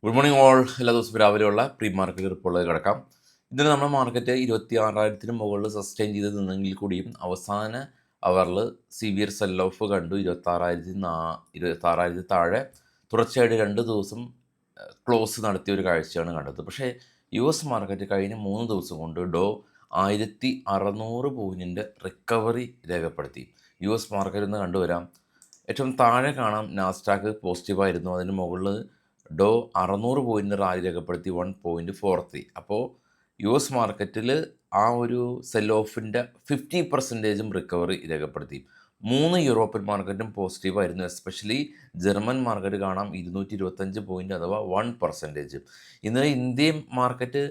Good morning all. എല്ലാ ദിവസവും രാവിലെയുള്ള പ്രീ മാർക്കറ്റ് റിപ്പോർട്ടിലേക്ക് കിടക്കാം. ഇന്നലെ നമ്മുടെ മാർക്കറ്റ് 26,000 മുകളിൽ സസ്റ്റെയിൻ ചെയ്ത് നിന്നെങ്കിൽ കൂടിയും അവസാന അവറിൽ സിവിയർ സെൽ ഓഫ് കണ്ടു. 26,000 താഴെ തുടർച്ചയായിട്ട് 2 ദിവസം ക്ലോസ് നടത്തിയ ഒരു കാഴ്ചയാണ് കണ്ടത്. പക്ഷേ യു എസ് മാർക്കറ്റ് കഴിഞ്ഞ 3 ദിവസം കൊണ്ട് 1600 പോയിൻറ്റിൻ്റെ റിക്കവറി രേഖപ്പെടുത്തി. യു എസ് മാർക്കറ്റ് എന്ന് കണ്ടുവരാം. ഏറ്റവും താഴെ കാണാം നാസ്ഡാക്ക് പോസിറ്റീവായിരുന്നു. അതിന് മുകളിൽ 600 പോയിൻ്റ് റാലി രേഖപ്പെടുത്തി 1.43. അപ്പോൾ യു എസ് മാർക്കറ്റിൽ ആ ഒരു സെൽ ഓഫിൻ്റെ 50% റിക്കവറി രേഖപ്പെടുത്തി. 3 യൂറോപ്യൻ മാർക്കറ്റും പോസിറ്റീവായിരുന്നു. എസ്പെഷ്യലി ജർമ്മൻ മാർക്കറ്റ് കാണാം 225 പോയിൻ്റ് അഥവാ 1%. ഇന്നലെ ഇന്ത്യൻ മാർക്കറ്റ്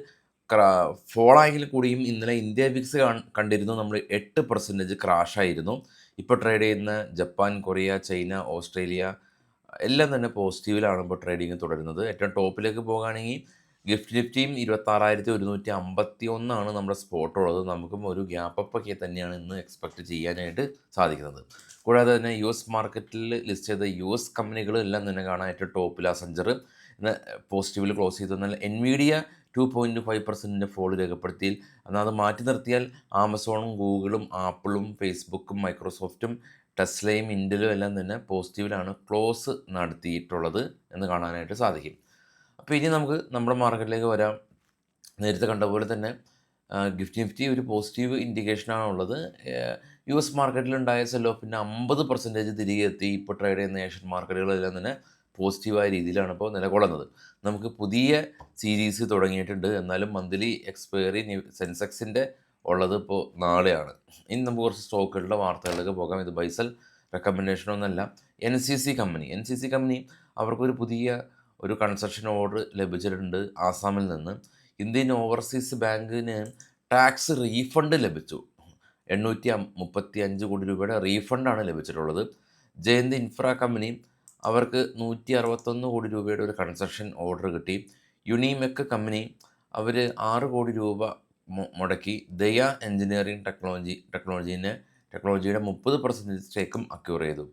ഫോളായെങ്കിൽ കൂടിയും ഇന്നലെ ഇന്ത്യ വിക്സ് കണ്ടിരുന്നു നമ്മൾ 8% ക്രാഷായിരുന്നു. ഇപ്പോൾ ട്രേഡ് ചെയ്യുന്ന ജപ്പാൻ, കൊറിയ, ചൈന, ഓസ്ട്രേലിയ എല്ലാം തന്നെ പോസിറ്റീവിലാണ് ഇപ്പോൾ ട്രേഡിങ് തുടരുന്നത്. ഏറ്റവും ടോപ്പിലേക്ക് പോകുകയാണെങ്കിൽ നിഫ്റ്റിയും 26,151 നമ്മുടെ സ്പോട്ടുള്ളത്. നമുക്കും ഒരു ഗ്യാപ്പ് അപ്പൊക്കെ തന്നെയാണ് ഇന്ന് എക്സ്പെക്റ്റ് ചെയ്യാനായിട്ട് സാധിക്കുന്നത്. കൂടാതെ തന്നെ യു എസ് മാർക്കറ്റിൽ ലിസ്റ്റ് ചെയ്ത യു എസ് കമ്പനികളെല്ലാം തന്നെ കാണാൻ ഏറ്റവും ടോപ്പിൽ അസഞ്ചർ ഇന്ന് പോസിറ്റീവിൽ ക്ലോസ് ചെയ്തു. എന്നാൽ എൻവിഡിയ 2.5% ഫോൾ രേഖപ്പെടുത്തി. എന്നാൽ അത് മാറ്റി നിർത്തിയാൽ ആമസോണും ഗൂഗിളും ആപ്പിളും ഫേസ്ബുക്കും മൈക്രോസോഫ്റ്റും ടെസ്ലയും ഇൻഡലും എല്ലാം തന്നെ പോസിറ്റീവിലാണ് ക്ലോസ് നടത്തിയിട്ടുള്ളത് എന്ന് കാണാനായിട്ട് സാധിക്കും. അപ്പോൾ ഇനി നമുക്ക് നമ്മുടെ മാർക്കറ്റിലേക്ക് വരാം. നേരത്തെ കണ്ട പോലെ തന്നെ നിഫ്റ്റി ഒരു പോസിറ്റീവ് ഇൻഡിക്കേഷനാണ് ഉള്ളത്. യു എസ് മാർക്കറ്റിലുണ്ടായ സെൽ ഓഫിൻ്റെ 50% തിരികെ എത്തി. ഇപ്പോൾ ട്രേഡ് ചെയ്യുന്ന ഏഷ്യൻ മാർക്കറ്റുകളെല്ലാം തന്നെ പോസിറ്റീവായ രീതിയിലാണ് ഇപ്പോൾ നിലകൊള്ളുന്നത്. നമുക്ക് പുതിയ സീരീസ് തുടങ്ങിയിട്ടുണ്ട്. എന്നാലും മന്ത്ലി എക്സ്പയറി സെൻസെക്സിൻ്റെ ഉള്ളത് ഇപ്പോൾ നാളെയാണ്. ഇനി നമുക്ക് കുറച്ച് സ്റ്റോക്കുകളുടെ വാർത്തകളിലേക്ക് പോകാം. ഇത് ബൈസൽ റെക്കമെൻഡേഷനൊന്നുമല്ല. എൻ സി സി കമ്പനി അവർക്കൊരു പുതിയ ഒരു കൺസെഷൻ ഓർഡർ ലഭിച്ചിട്ടുണ്ട് ആസാമിൽ നിന്ന്. ഇന്ത്യൻ ഓവർസീസ് ബാങ്കിന് ടാക്സ് റീഫണ്ട് ലഭിച്ചു. 835 കോടി രൂപയുടെ റീഫണ്ടാണ് ലഭിച്ചിട്ടുള്ളത്. ജയന്ത് ഇൻഫ്ര കമ്പനി അവർക്ക് 161 കോടി രൂപയുടെ ഒരു കൺസെഷൻ ഓർഡർ കിട്ടി. യുണിമെക്ക് കമ്പനി അവർ 6 കോടി രൂപ മുടക്കി ദയ എഞ്ചിനീയറിംഗ് ടെക്നോളജിയുടെ 30% സ്റ്റേക്കും അക്യൂർ ചെയ്തു.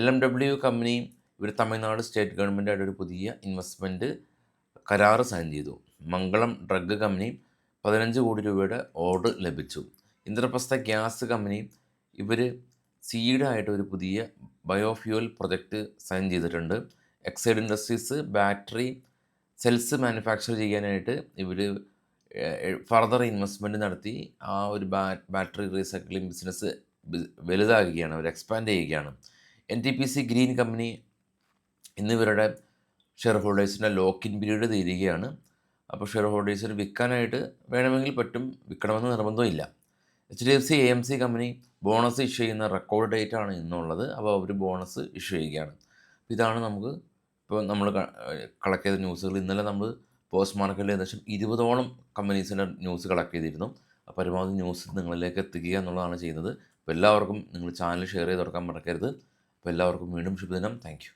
LMW കമ്പനി ഇവർ തമിഴ്നാട് സ്റ്റേറ്റ് ഗവൺമെൻറ്റായിട്ട് ഒരു പുതിയ ഇൻവെസ്റ്റ്മെൻറ്റ് കരാറ് സൈൻ ചെയ്തു. മംഗളം ഡ്രഗ് കമ്പനി 15 കോടി രൂപയുടെ ഓർഡർ ലഭിച്ചു. ഇന്ദ്രപ്രസ്ഥ ഗ്യാസ് കമ്പനി ഇവർ സീഡായിട്ട് ഒരു പുതിയ ബയോഫ്യൂവൽ പ്രൊജക്റ്റ് സൈൻ ചെയ്തിട്ടുണ്ട്. Exide industries battery cells manufacture ചെയ്യാനായിട്ട് ഇവർ ഫർദർ ഇൻവെസ്റ്റ്മെൻറ്റ് നടത്തി ആ ഒരു ബാറ്ററി റീസൈക്ലിംഗ് ബിസിനസ് വലുതാകുകയാണ്, അവർ എക്സ്പാൻഡ് ചെയ്യുകയാണ്. NTPC ഗ്രീൻ കമ്പനി എന്നിവരുടെ ഷെയർ ഹോൾഡേഴ്സിൻ്റെ ലോക്ക് ഇൻ പീരീഡ് തീരുകയാണ്. അപ്പോൾ ഷെയർ ഹോൾഡേഴ്സിന് വിൽക്കാനായിട്ട് വേണമെങ്കിൽ പറ്റും, വിൽക്കണമെന്ന് നിർബന്ധമില്ല. HDFC AMC company bonus issue ചെയ്യുന്ന റെക്കോർഡ് ഡേറ്റ് ആണ് ഇന്നുള്ളത്. അപ്പോൾ അവർ ബോണസ് ഇഷ്യൂ ചെയ്യുകയാണ്. ഇതാണ് നമുക്ക് ഇപ്പോൾ നമ്മൾ കളക്ട് ചെയ്ത ന്യൂസുകൾ. ഇന്നലെ നമ്മൾ പോസ്റ്റ് മാർക്കറ്റിൽ ഏകദേശം 20ഓളം കമ്പനീസിൻ്റെ ന്യൂസ് കളക്ട് ചെയ്തിരുന്നു. അപ്പോൾ പരമാവധി ന്യൂസ് നിങ്ങളിലേക്ക് എത്തിക്കുക എന്നുള്ളതാണ് ചെയ്യുന്നത്. അപ്പോൾ എല്ലാവർക്കും നിങ്ങൾ ചാനൽ ഷെയർ ചെയ്ത് തുറക്കാൻ മറക്കരുത്. അപ്പോൾ എല്ലാവർക്കും വീണ്ടും ശുഭദിനം. Thank you.